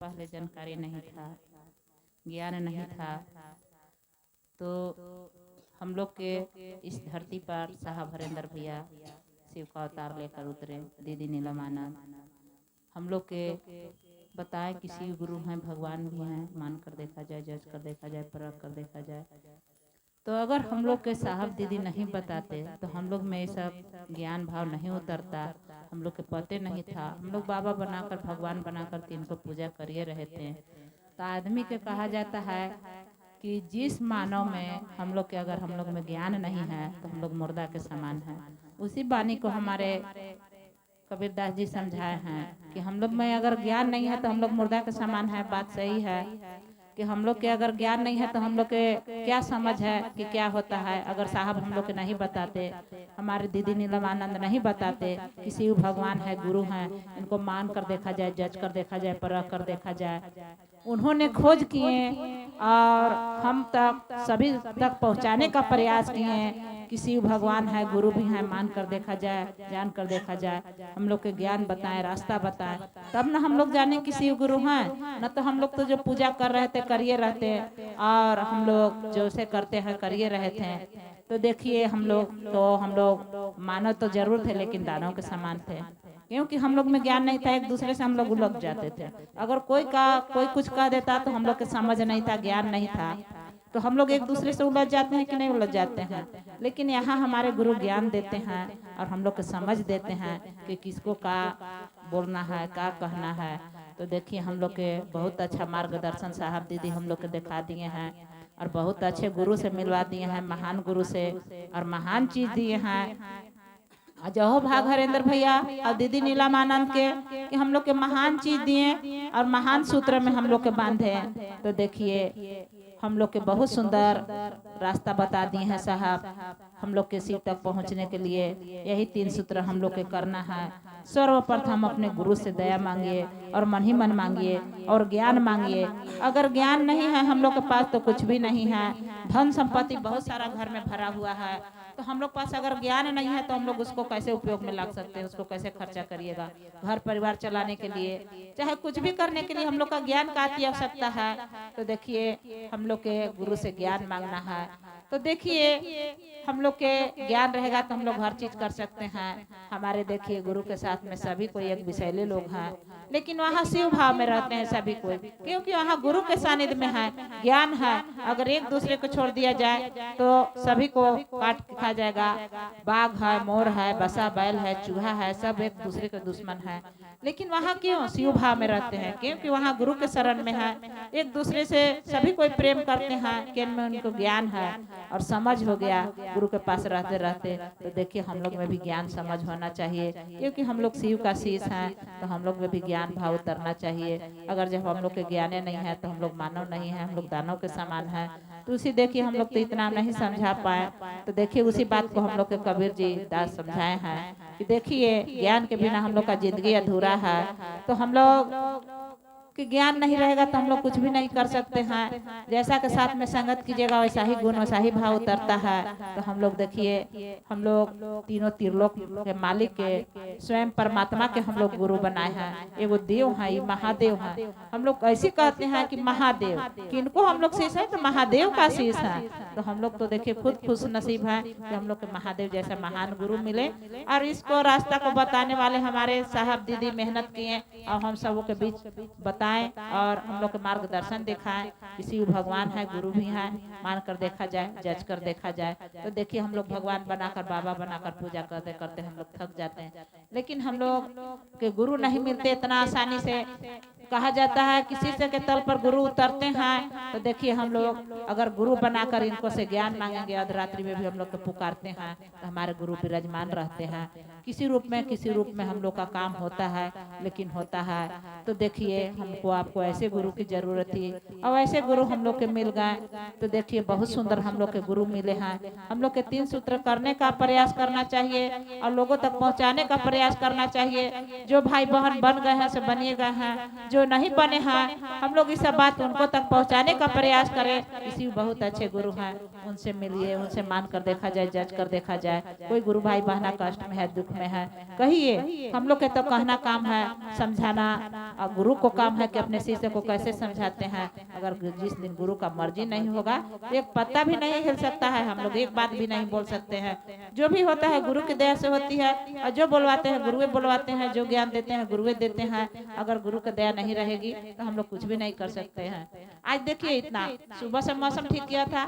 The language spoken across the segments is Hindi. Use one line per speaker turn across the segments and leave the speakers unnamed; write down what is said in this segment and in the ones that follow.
पहले जानकारी नहीं था, ज्ञान नहीं था। तो हम लोग के इस धरती पर साहब हरेंद्र भैया शिव का अवतार लेकर उतरे, दीदी नीलमानंद हम लोग के बताए कि शिव गुरु हैं, भगवान भी हैं, मान कर देखा जाए, जज कर देखा जाए, परख कर देखा जाए। तो अगर हम लोग के साहब दीदी नहीं बताते तो हम लोग में ये सब ज्ञान भाव नहीं उतरता, हम लोग के पते नहीं था। हम लोग बाबा बनाकर भगवान बनाकर तीन को पूजा करिए रहे थे। तो आदमी के कहा जाता है कि जिस मानव में हम लोग के अगर हम लोग में ज्ञान नहीं है तो हम लोग मुर्दा के समान हैं। उसी वाणी को हमारे कबीरदास जी समझाए हैं कि हम लोग में अगर ज्ञान नहीं है तो हम लोग मुर्दा के समान है। बात सही है कि हम लोग के अगर ज्ञान नहीं है तो हम लोग के क्या समझ है कि क्या होता है। अगर साहब हम लोग के नहीं बताते, हमारे दीदी नीलमानंद नहीं बताते कि शिव भगवान है, गुरु हैं, इनको मान कर देखा जाए, जज कर देखा जाए, परख कर देखा जाए। उन्होंने खोज किए और हम तक सभी तक पहुंचाने का प्रयास किए कि शिव भगवान है, गुरु भी हैं, मान कर देखा जाए, जान कर देखा जाए। हम लोग के ज्ञान बताएं, रास्ता बताएं, तब ना हम लोग जाने कि शिव गुरु हैं। न तो हम लोग तो जो पूजा कर रहे थे करिए रहते, और हम लोग जो से करते हैं करिए रहे थे। तो देखिए हम लोग मानव तो जरूर थे लेकिन दानव के समान थे, क्योंकि हम लोग में ज्ञान नहीं था। एक दूसरे से हम लोग उलझ जाते थे। अगर कोई कुछ कह देता तो हम लोग के समझ नहीं था, ज्ञान नहीं था, तो हम लोग एक दूसरे से उलझ जाते हैं कि नहीं उलझ जाते हैं। लेकिन यहाँ हमारे गुरु ज्ञान देते हैं और हम लोग को समझ देते हैं कि किसको क्या बोलना है, क्या कहना है। तो देखिए हम लोग के बहुत अच्छा मार्गदर्शन साहब दीदी हम लोग के दिखा दिए हैं और बहुत अच्छे गुरु से मिलवा दिए हैं, महान गुरु से, और महान चीज दिए हैं। जहो भाग हरेंद्र भैया और दीदी नीलमानंद के कि हम लोग के महान चीज दिए और महान सूत्र में हम लोग के बांधे। तो देखिए हम लोग के बहुत सुंदर रास्ता बता दिए हैं साहब हम लोग के शिव तक पहुंचने के लिए। यही 3 सूत्र हम लोग के करना है। सर्वप्रथम अपने गुरु से दया मांगिए और मन ही मन मांगिए और ज्ञान मांगिए। अगर ज्ञान नहीं है हम लोग के पास तो कुछ भी नहीं है। धन संपत्ति बहुत सारा घर में भरा हुआ है, तो हम लोग पास अगर ज्ञान नहीं है तो हम लोग उसको कैसे उपयोग में ला सकते हैं, उसको कैसे खर्चा करिएगा। घर परिवार चलाने के लिए चाहे कुछ भी करने के लिए हम लोग का ज्ञान का की आवश्यकता है। तो देखिए हम लोग के गुरु से ज्ञान मांगना है। तो देखिए हम लोग के ज्ञान रहेगा तो हम लोग हर चीज कर सकते हैं। हमारे देखिए गुरु के साथ में सभी कोई एक विषैले लोग हैं, लेकिन वहाँ शिव भाव में रहते हैं सभी कोई, क्योंकि वहाँ गुरु के सानिध्य में है, ज्ञान है। अगर एक दूसरे को छोड़ दिया जाए तो सभी को काट खा जाएगा। बाघ है, मोर है, बसा बैल है, चूहा है, सब एक दूसरे के दुश्मन है। लेकिन वहाँ क्यों शिव भाव में रहते हैं? क्योंकि वहाँ गुरु के शरण में है, एक दूसरे से सभी कोई प्रेम करते हैं, कि में उनको ज्ञान है और समझ हो गया गुरु के पास रहते रहते। तो देखिए हम लोग में भी ज्ञान समझ होना चाहिए, क्योंकि हम लोग शिव का शीश हैं, तो हम लोग में भी ज्ञान भाव उतरना चाहिए। अगर जब हम लोग के ज्ञान नहीं है तो हम लोग मानव नहीं है, हम लोग दानव के समान है। तो उसी देखिए हम लोग तो इतना नहीं समझा पाए। तो देखिए उसी बात को हम लोग के कबीर जी दास समझाए हैं कि देखिए ज्ञान के बिना हम लोग का जिंदगी अधूरा है। तो हम लोग कि ज्ञान नहीं रहेगा तो हम लोग कुछ भी नहीं कर सकते हैं। जैसा के साथ में संगत कीजिएगा वैसा ही गुण वैसा ही भाव उतरता है। तो हम लोग देखिए हम लोग तीनों त्रिलोक के मालिक के स्वयं परमात्मा के हम लोग गुरु बनाए हैं। एगो देव है, ये महादेव है। हम लोग ऐसे कहते हैं कि महादेव, किनको हम लोग शीश है तो महादेव का शीश है। तो हम लोग तो देखिए खुद खुश नसीब है कि हम लोग के महादेव जैसा महान गुरु मिले और इसको रास्ता को बताने वाले हमारे साहब दीदी मेहनत किए और हम सबों के बीच बताएं और हम लोग के मार्गदर्शन दिखाएं कि शिव भगवान है, गुरु भी है, मान कर देखा जाए, जज कर देखा जाए। तो देखिए हम लोग भगवान बनाकर बाबा बनाकर पूजा करते करते हम लोग थक जाते हैं, लेकिन हम लोग के गुरु नहीं मिलते इतना आसानी से। कहा जाता है कि शीशे के तल पर गुरु उतरते हैं। तो देखिए हम लोग अगर गुरु बनाकर इनको से ज्ञान मांगेंगे, अर्धरात्रि में भी हम लोग को पुकारते हैं तो हमारे गुरु विराजमान रहते हैं। किसी रूप में हम लोग का काम होता है, लेकिन होता है। तो देखिए हमको आपको ऐसे गुरु की जरूरत थी और ऐसे गुरु हम लोग के मिल गए। तो देखिए बहुत सुंदर हम लोग के गुरु मिले हैं। हम लोग के 3 सूत्र करने का प्रयास करना चाहिए और लोगों तक पहुंचाने का प्रयास करना चाहिए। जो भाई बहन बन गए हैं से बनिए गए हैं, जो जो नहीं बने हैं हम लोग इस सब बात उनको तक पहुंचाने का प्रयास करें। इसी बहुत अच्छे गुरु हैं, उनसे मिलिए, उनसे मान कर देखा जाए, जज कर देखा जाए। कोई गुरु भाई बहना कष्ट में है, दुख में है, कहिए। हम लोग के तो कहना काम है, समझाना, और गुरु को काम है कि अपने शिष्य को कैसे समझाते हैं। अगर जिस दिन गुरु का मर्जी नहीं होगा तो एक पत्ता भी नहीं हिल सकता है, हम लोग एक बात भी नहीं बोल सकते हैं। जो भी होता है गुरु की दया से होती है, और जो बोलवाते हैं गुरुए बोलवाते हैं, जो ज्ञान देते हैं गुरुए देते हैं। अगर गुरु की दया नहीं रहेगी तो हम लोग कुछ भी नहीं कर सकते हैं। आज देखिए इतना सुबह से मौसम ठीक किया था,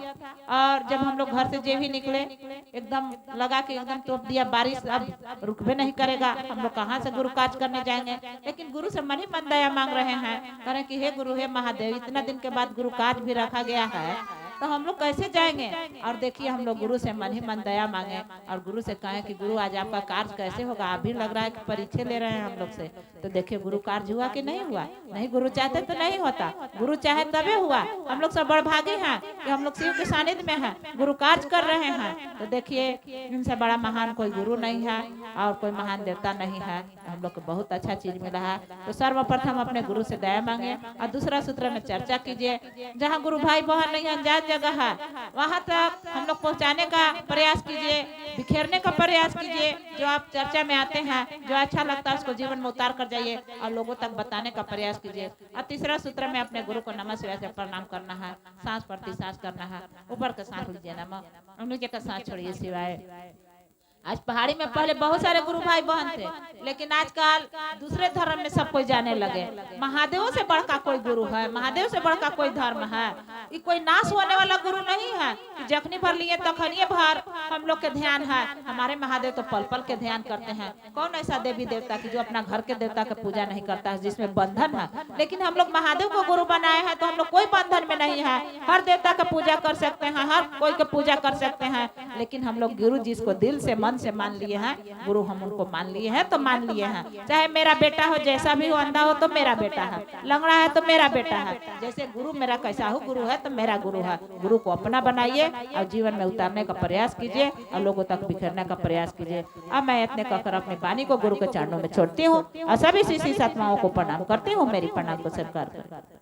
और जब हम लोग घर से जे भी निकले एकदम लगा के एकदम तोप दिया, बारिश अब रुकबे नहीं करेगा, हम लोग कहाँ से गुरु काज करने जाएंगे। लेकिन गुरु से मन ही मन दया मांग रहे हैं, करें कि हे गुरु, हे महादेव, इतना दिन के बाद गुरु काज भी रखा गया है तो हम लोग कैसे जाएंगे। और देखिए हम लोग गुरु से मन ही मन दया मांगे, और गुरु से कहें कि गुरु आज आपका कार्य कैसे होगा। आप भी लग रहा है कि परीक्षा ले रहे हैं हम लोग से, तो देखिए गुरु कार्य हुआ कि नहीं हुआ। नहीं गुरु चाहते तो नहीं होता, गुरु चाहे तभी हुआ। हम लोग सब बड़भागी हैं कि हम लोग शिव के सानिध्य में हैं, गुरु कार्य कर रहे हैं। तो देखिए इनसे बड़ा महान कोई गुरु नहीं है और कोई महान देवता नहीं है। हम लोग को बहुत अच्छा चीज मिला है। तो सर्वप्रथम अपने गुरु से दया मांगे, और दूसरा सूत्र में चर्चा कीजिए। जहाँ गुरु भाई बहन नहीं, अनजान जगह है, वहाँ तक हम लोग पहुँचाने का प्रयास कीजिए, बिखेरने का प्रयास कीजिए। जो आप चर्चा में आते हैं, जो अच्छा लगता है उसको जीवन में उतार कर जाइए और लोगों तक बताने का प्रयास कीजिए। और तीसरा सूत्र में अपने गुरु को नमः शिवाय से प्रणाम करना है, सांस प्रति सांस करना है। ऊपर का सांस लीजिए नमः, नीचे का सांस छोड़िए शिवाय। आज पहाड़ी में पहले बहुत सारे गुरु भाई बहन थे, लेकिन आजकल दूसरे धर्म में सब कोई जाने लगे। महादेव से बढ़का कोई गुरु है, महादेव से बढ़का कोई धर्म है। ये कोई नाश होने वाला गुरु नहीं है कि जखनी भर लिए तखनी भर हम लोग के ध्यान है। हमारे महादेव तो पल पल के ध्यान करते हैं। कौन ऐसा देवी देवता की जो अपना घर के देवता की पूजा नहीं करता है, जिसमें बंधन है। लेकिन हम लोग महादेव को गुरु बनाए हैं तो हम लोग कोई बंधन में नहीं है, हर देवता का पूजा कर सकते हैं, हर कोई की पूजा कर सकते हैं। लेकिन हम लोग गुरु जिसको दिल से मन से मान लिए हैं, गुरु हम उनको मान लिए हैं तो मान लिए हैं। चाहे मेरा बेटा हो, जैसा भी हो, अंधा हो तो मेरा बेटा है, लंगड़ा है तो मेरा बेटा है। जैसे गुरु मेरा कैसा हो, गुरु है तो मेरा गुरु है। गुरु को अपना बनाइए और जीवन में उतारने का प्रयास कीजिए और लोगों तक बिखरने का प्रयास कीजिए। अब मैं इतने कहकर अपनी वाणी को गुरु के चरणों में छोड़ती हूँ और सभी शिष्य आत्माओं को प्रणाम करती हूँ। मेरी प्रणाम को स्वीकार करें।